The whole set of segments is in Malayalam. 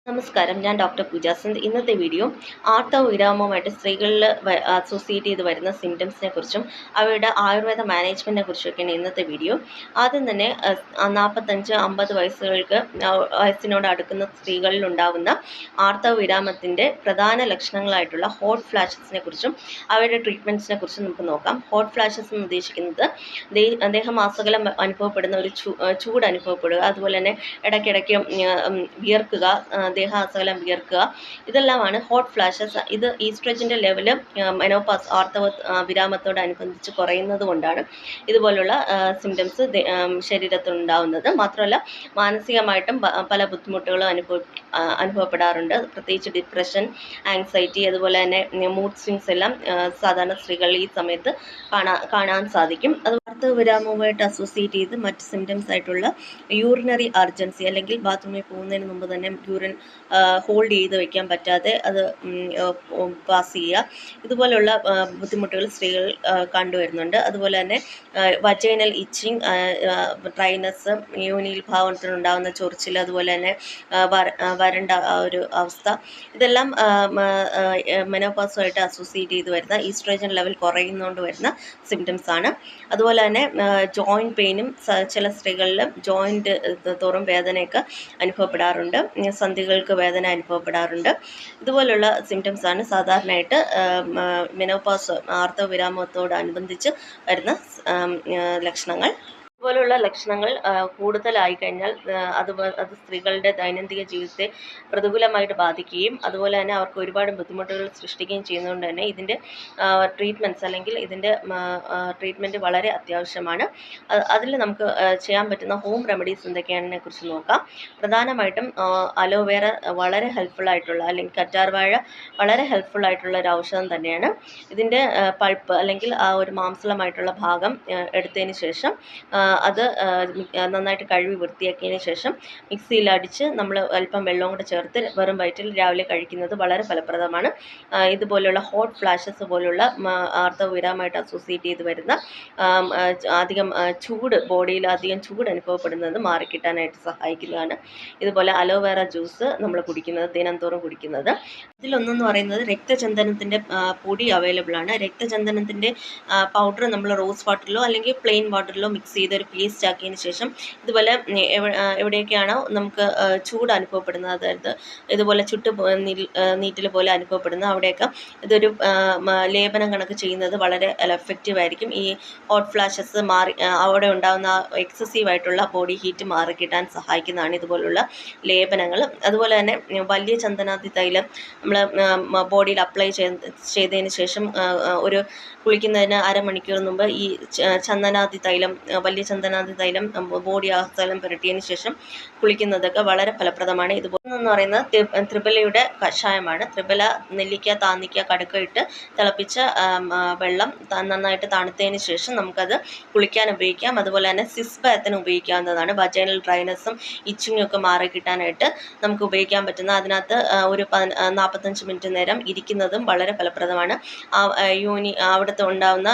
നമസ്കാരം, ഞാൻ ഡോക്ടർ പൂജ സിന്ധ്. ഇന്നത്തെ വീഡിയോ ആർത്തവ വിരാമവുമായിട്ട് സ്ത്രീകളിൽ അസോസിയേറ്റ് ചെയ്ത് വരുന്ന സിംറ്റംസിനെ കുറിച്ചും അവയുടെ ആയുർവേദ മാനേജ്മെൻറ്റിനെ കുറിച്ചൊക്കെയാണ് ഇന്നത്തെ വീഡിയോ. ആദ്യം തന്നെ 45-50 വയസ്സിനോട് അടുക്കുന്ന സ്ത്രീകളിൽ ഉണ്ടാകുന്ന ആർത്തവ വിരാമത്തിൻ്റെ പ്രധാന ലക്ഷണങ്ങളായിട്ടുള്ള ഹോട്ട് ഫ്ലാഷസിനെ കുറിച്ചും അവയുടെ ട്രീറ്റ്മെൻറ്റ്സിനെ കുറിച്ചും നമുക്ക് നോക്കാം. ഹോട്ട് ഫ്ലാഷസ് എന്ന് ഉദ്ദേശിക്കുന്നത് ദേഹമാസകലം അനുഭവപ്പെടുന്ന ഒരു ചൂട് അനുഭവപ്പെടുക, അതുപോലെ തന്നെ ഇടയ്ക്കിടയ്ക്ക് വിയർക്കുക, ദേഹാസകലം വിയർക്കുക, ഇതെല്ലാമാണ് ഹോട്ട് ഫ്ലാഷസ്. ഇത് ഈസ്ട്രജൻ്റെ ലെവല് മെനോപാസ് ആർത്തവ വിരാമത്തോടനുബന്ധിച്ച് കുറയുന്നത് കൊണ്ടാണ് ഇതുപോലുള്ള സിംറ്റംസ് ശരീരത്തിൽ ഉണ്ടാകുന്നത്. മാത്രമല്ല മാനസികമായിട്ടും പല ബുദ്ധിമുട്ടുകളും അനുഭവപ്പെടാറുണ്ട്. പ്രത്യേകിച്ച് ഡിപ്രഷൻ, ആങ്സൈറ്റി, അതുപോലെ തന്നെ മൂഡ് സ്വിങ്സ് എല്ലാം സാധാരണ സ്ത്രീകളിൽ ഈ സമയത്ത് കാണാൻ സാധിക്കും. അത് ആർത്തവ വിരാമവുമായിട്ട് അസോസിയേറ്റ് ചെയ്ത് മറ്റ് സിംറ്റംസ് ആയിട്ടുള്ള യൂറിനറി അർജൻസി, അല്ലെങ്കിൽ ബാത്റൂമിൽ പോകുന്നതിന് മുമ്പ് തന്നെ യൂറിൻ ഹോൾഡ് ചെയ്ത് വെക്കാൻ പറ്റാതെ അത് പാസ് ചെയ്യുക, ഇതുപോലുള്ള ബുദ്ധിമുട്ടുകൾ സ്ത്രീകൾ കണ്ടുവരുന്നുണ്ട്. അതുപോലെ തന്നെ വജൈനൽ ഇച്ചിങ്, ഡ്രൈനസ്, യോനിയിൽ ഭാഗത്തിനുണ്ടാകുന്ന ചൊറിച്ചിൽ, അതുപോലെ തന്നെ വരണ്ട ഒരു അവസ്ഥ, ഇതെല്ലാം മെനോപാസുമായിട്ട് അസോസിയേറ്റ് ചെയ്ത് വരുന്ന ഈസ്ട്രോജൻ ലെവൽ കുറയുന്നതുകൊണ്ട് വരുന്ന സിംറ്റംസ് ആണ്. അതുപോലെ തന്നെ ജോയിൻറ്റ് പെയിനും ചില സ്ത്രീകളിൽ ജോയിൻറ്റ് തോറും വേദനയൊക്കെ അനുഭവപ്പെടാറുണ്ട്, സന്ധികൾക്ക് വേദന അനുഭവപ്പെടാറുണ്ട്. ഇതുപോലുള്ള സിംറ്റംസ് ആണ് സാധാരണയായിട്ട് മെനോപാസ് ആർത്തവ വിരാമത്തോടനുബന്ധിച്ച് വരുന്ന ലക്ഷണങ്ങൾ. ഇതുപോലുള്ള ലക്ഷണങ്ങൾ കൂടുതലായി കഴിഞ്ഞാൽ അത് സ്ത്രീകളുടെ ദൈനംദിന ജീവിതത്തെ പ്രതികൂലമായിട്ട് ബാധിക്കുകയും അതുപോലെ തന്നെ അവർക്ക് ഒരുപാട് ബുദ്ധിമുട്ടുകൾ സൃഷ്ടിക്കുകയും ചെയ്യുന്നതുകൊണ്ട് തന്നെ ഇതിൻ്റെ ട്രീറ്റ്മെൻറ്റ്സ്, അല്ലെങ്കിൽ ഇതിൻ്റെ ട്രീറ്റ്മെൻറ്റ് വളരെ അത്യാവശ്യമാണ്. അതിൽ നമുക്ക് ചെയ്യാൻ പറ്റുന്ന ഹോം റെമഡീസ് എന്തൊക്കെയാണെന്നെ കുറിച്ച് നോക്കാം. പ്രധാനമായിട്ടും അലോവേറ വളരെ ഹെൽപ്ഫുള്ളായിട്ടുള്ള, അല്ലെങ്കിൽ കറ്റാർവാഴ വളരെ ഹെൽപ്ഫുള്ളായിട്ടുള്ള ഒരു ഔഷധം തന്നെയാണ്. ഇതിൻ്റെ പൾപ്പ്, അല്ലെങ്കിൽ ആ ഒരു മാംസളമായിട്ടുള്ള ഭാഗം എടുത്തതിന് ശേഷം അത് നന്നായിട്ട് കഴുകി വൃത്തിയാക്കിയതിന് ശേഷം മിക്സിയിൽ അടിച്ച് നമ്മൾ അല്പം വെള്ളവും കൂടെ ചേർത്ത് വെറും വയറ്റിൽ രാവിലെ കഴിക്കുന്നത് വളരെ ഫലപ്രദമാണ്. ഇതുപോലുള്ള ഹോട്ട് ഫ്ലാഷസ് പോലുള്ള ആർത്തവ വിരാമമായിട്ട് അസോസിയേറ്റ് ചെയ്ത് വരുന്ന അധികം ചൂട്, ബോഡിയിൽ അധികം ചൂട് അനുഭവപ്പെടുന്നത് മാറിക്കിട്ടാനായിട്ട് സഹായിക്കുന്നതാണ്. ഇതുപോലെ അലോവേറ ജ്യൂസ് നമ്മൾ കുടിക്കുന്നത്, ദിനംതോറും കുടിക്കുന്നത്. ഇതിലൊന്നെന്ന് പറയുന്നത് രക്തചന്ദനത്തിൻ്റെ പൊടി അവൈലബിൾ ആണ്. രക്തചന്ദനത്തിൻ്റെ പൗഡർ നമ്മൾ റോസ് വാട്ടറിലോ അല്ലെങ്കിൽ പ്ലെയിൻ വാട്ടറിലോ മിക്സ് ചെയ്ത് ഒരു പേസ്റ്റ് ആക്കിയതിന് ശേഷം ഇതുപോലെ എവിടെയൊക്കെയാണോ നമുക്ക് ചൂട് അനുഭവപ്പെടുന്നത്, അതായത് ഇതുപോലെ നീറ്റൽ പോലെ അനുഭവപ്പെടുന്ന അവിടെയൊക്കെ ഇതൊരു ലേപനം കണക്ക് ചെയ്യുന്നത് വളരെ എഫക്റ്റീവ് ആയിരിക്കും. ഈ ഹോട്ട് ഫ്ലാഷസ് അവിടെ ഉണ്ടാകുന്ന എക്സസീവായിട്ടുള്ള ബോഡി ഹീറ്റ് മാറിക്കിട്ടാൻ സഹായിക്കുന്നതാണ് ഇതുപോലുള്ള ലേപനങ്ങൾ. അതുപോലെ തന്നെ വലിയ ചന്ദനാദി തൈലം നമ്മൾ ബോഡിയിൽ അപ്ലൈ ചെയ്തതിന് ശേഷം ഒരു കുളിക്കുന്നതിന് അരമണിക്കൂർ മുമ്പ് ഈ വലിയ ചന്ദനാദി തൈലം ബോഡി ആസ്ഥലം പുരട്ടിയതിന് ശേഷം കുളിക്കുന്നതൊക്കെ വളരെ ഫലപ്രദമാണ്. ഇതുപോലെ എന്ന് പറയുന്നത് ത്രിബലയുടെ കഷായമാണ്. ത്രിബല, നെല്ലിക്ക, താന്നിക്ക, കടുക്ക ഇട്ട് തിളപ്പിച്ച വെള്ളം നന്നായിട്ട് തണുത്തതിന് ശേഷം നമുക്കത് കുളിക്കാൻ ഉപയോഗിക്കാം. അതുപോലെ തന്നെ സിസ് ബാത്തിന് ഉപയോഗിക്കാവുന്നതാണ്. വജൈനൽ ഡ്രൈനസും ഇച്ചിങ്ങും ഒക്കെ മാറി കിട്ടാനായിട്ട് നമുക്ക് ഉപയോഗിക്കാൻ പറ്റുന്ന, അതിനകത്ത് ഒരു 45 മിനിറ്റ് നേരം ഇരിക്കുന്നതും വളരെ ഫലപ്രദമാണ്. അവിടുത്തെ ഉണ്ടാകുന്ന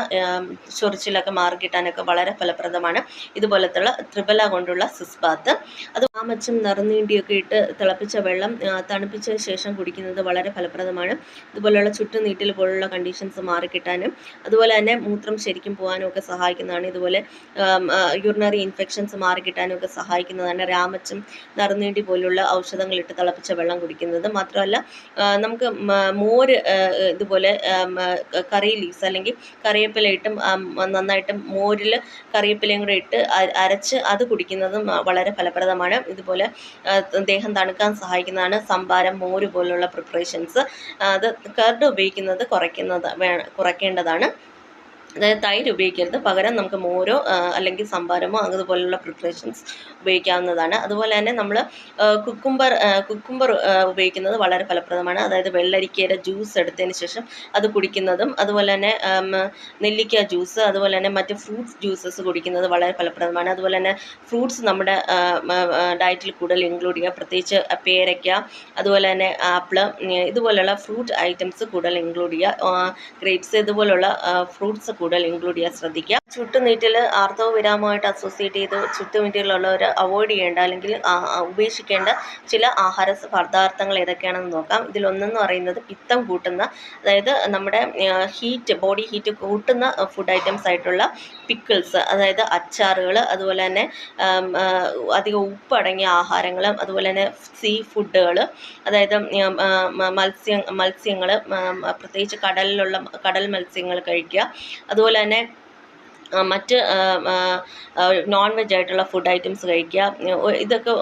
ചൊറിച്ചിലൊക്കെ മാറിക്കിട്ടാനൊക്കെ വളരെ ഫലപ്രദമാണ് ഇതുപോലത്തുള്ള ത്രിബല കൊണ്ടുള്ള സിസ് ബാത്ത്. അത് ആമച്ചും നറുനീണ്ടിയൊക്കെ ഇട്ട് തിളപ്പിച്ച വെള്ളം തണുപ്പിച്ച ശേഷം കുടിക്കുന്നത് വളരെ ഫലപ്രദമാണ്. ഇതുപോലുള്ള ചുറ്റുനീറ്റൽ പോലുള്ള കണ്ടീഷൻസ് മാറിക്കിട്ടാനും അതുപോലെ തന്നെ മൂത്രം ശരിക്കും പോകാനും ഒക്കെ സഹായിക്കുന്നതാണ്. ഇതുപോലെ യൂറിനറി ഇൻഫെക്ഷൻസ് മാറിക്കിട്ടാനും ഒക്കെ സഹായിക്കുന്നതാണ് രാമച്ചും നറുനീണ്ടി പോലുള്ള ഔഷധങ്ങളിട്ട് തിളപ്പിച്ച വെള്ളം കുടിക്കുന്നത്. മാത്രമല്ല നമുക്ക് മോര് ഇതുപോലെ കറി ലീവ്സ്, അല്ലെങ്കിൽ കറിവേപ്പില ഇട്ടും നന്നായിട്ടും മോരിൽ കറിവേപ്പിലയും കൂടെ ഇട്ട് അരച്ച് അത് കുടിക്കുന്നതും വളരെ ഫലപ്രദമാണ്. ഇതുപോലെ ദേഹം തണുക്കാൻ സഹായിക്കുന്നതാണ് സംഭാരം, മോര് പോലുള്ള പ്രിപ്പറേഷൻസ്. അത് കർഡ് ഉപയോഗിക്കുന്നത് കുറയ്ക്കേണ്ടതാണ്. അതായത് തൈര് ഉപയോഗിക്കരുത്, പകരം നമുക്ക് മോരോ അല്ലെങ്കിൽ സംഭാരമോ അതുപോലുള്ള പ്രിപ്പറേഷൻസ് ഉപയോഗിക്കാവുന്നതാണ്. അതുപോലെ തന്നെ നമ്മൾ കുക്കുംബർ ഉപയോഗിക്കുന്നത് വളരെ ഫലപ്രദമാണ്. അതായത് വെള്ളരിക്കയുടെ ജ്യൂസ് എടുത്തതിന് ശേഷം അത് കുടിക്കുന്നതും, അതുപോലെ തന്നെ നെല്ലിക്ക ജ്യൂസ്, അതുപോലെ തന്നെ മറ്റ് ഫ്രൂട്ട്സ് ജ്യൂസസ് കുടിക്കുന്നത് വളരെ ഫലപ്രദമാണ്. അതുപോലെ തന്നെ ഫ്രൂട്ട്സ് നമ്മുടെ ഡയറ്റിൽ കൂടുതൽ ഇൻക്ലൂഡ് ചെയ്യുക. പ്രത്യേകിച്ച് പേരയ്ക്ക, അതുപോലെ തന്നെ ആപ്പിള്, ഇതുപോലുള്ള ഫ്രൂട്ട് ഐറ്റംസ് കൂടുതൽ ഇൻക്ലൂഡ് ചെയ്യുക. ഗ്രേപ്സ്, ഇതുപോലുള്ള ഫ്രൂട്ട്സ് കൂടുതൽ ഇൻക്ലൂഡ് ചെയ്യാൻ ശ്രദ്ധിക്കുക. ചുട്ടുനീറ്റൽ ആർത്തവ വിരാമമായിട്ട് അസോസിയേറ്റ് ചെയ്ത് ചുറ്റുനീറ്റലുള്ളവർ അവോയ്ഡ് ചെയ്യേണ്ട അല്ലെങ്കിൽ ഉപേക്ഷിക്കേണ്ട ചില ആഹാര പദാർത്ഥങ്ങൾ ഏതൊക്കെയാണെന്ന് നോക്കാം. ഇതിലൊന്നെന്ന് പറയുന്നത് പിത്തം കൂട്ടുന്ന, അതായത് നമ്മുടെ ബോഡി ഹീറ്റ് കൂട്ടുന്ന ഫുഡ് ഐറ്റംസ് ആയിട്ടുള്ള പിക്കിൾസ്, അതായത് അച്ചാറുകൾ, അതുപോലെ തന്നെ അധികം ഉപ്പടങ്ങിയ ആഹാരങ്ങൾ, അതുപോലെ തന്നെ സീ ഫുഡുകൾ, അതായത് മത്സ്യങ്ങൾ, പ്രത്യേകിച്ച് കടൽ മത്സ്യങ്ങൾ കഴിക്കുക. അതുപോലെ തന്നെ മറ്റ് നോൺ വെജ് ആയിട്ടുള്ള ഫുഡ് ഐറ്റംസ് കഴിക്കുക. ഇതൊക്കെ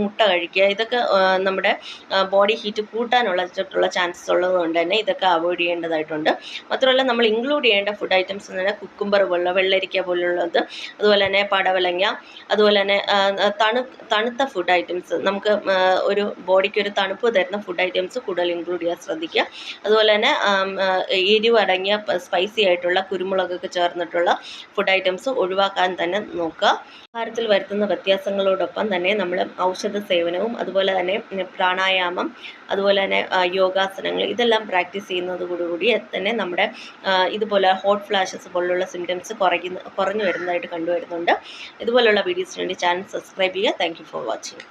മുട്ട കഴിക്കുക. ഇതൊക്കെ നമ്മുടെ ബോഡി ഹീറ്റ് കൂട്ടാനുള്ള ചാൻസസ് ഉള്ളതുകൊണ്ട് തന്നെ ഇതൊക്കെ അവോയ്ഡ് ചെയ്യേണ്ടതായിട്ടുണ്ട്. മാത്രമല്ല നമ്മൾ ഇൻക്ലൂഡ് ചെയ്യേണ്ട ഫുഡ് ഐറ്റംസ് എന്ന് പറഞ്ഞാൽ കുക്കുംബർ പോലുള്ള, വെള്ളരിക്ക പോലുള്ളത്, അതുപോലെ തന്നെ പടവലങ്ങ, അതുപോലെ തന്നെ തണുത്ത ഫുഡ് ഐറ്റംസ്, നമുക്ക് ഒരു ബോഡിക്ക് ഒരു തണുപ്പ് തരുന്ന ഫുഡ് ഐറ്റംസ് കൂടുതൽ ഇൻക്ലൂഡ് ചെയ്യാൻ ശ്രദ്ധിക്കുക. അതുപോലെ തന്നെ എരിവ് അടങ്ങിയ സ്പൈസി ആയിട്ടുള്ള കുരുമുളകൊക്കെ ചേർന്നിട്ടുള്ള ഫുഡ് ഐറ്റംസ് ഒഴിവാക്കാൻ തന്നെ നോക്കുക. ആഹാരത്തിൽ വരുത്തുന്ന വ്യത്യാസങ്ങളോടൊപ്പം തന്നെ നമ്മൾ ഔഷധ സേവനവും, അതുപോലെ തന്നെ പ്രാണായാമം, അതുപോലെ തന്നെ യോഗാസനങ്ങൾ, ഇതെല്ലാം പ്രാക്ടീസ് ചെയ്യുന്നതോടുകൂടി തന്നെ നമ്മുടെ ഇതുപോലെ ഹോട്ട് ഫ്ലാഷസ് പോലുള്ള സിംറ്റംസ് കുറഞ്ഞു വരുന്നതായിട്ട് കണ്ടുവരുന്നുണ്ട്. ഇതുപോലുള്ള വീഡിയോസിന് വേണ്ടി ചാനൽ സബ്സ്ക്രൈബ് ചെയ്യുക. Thank you for watching.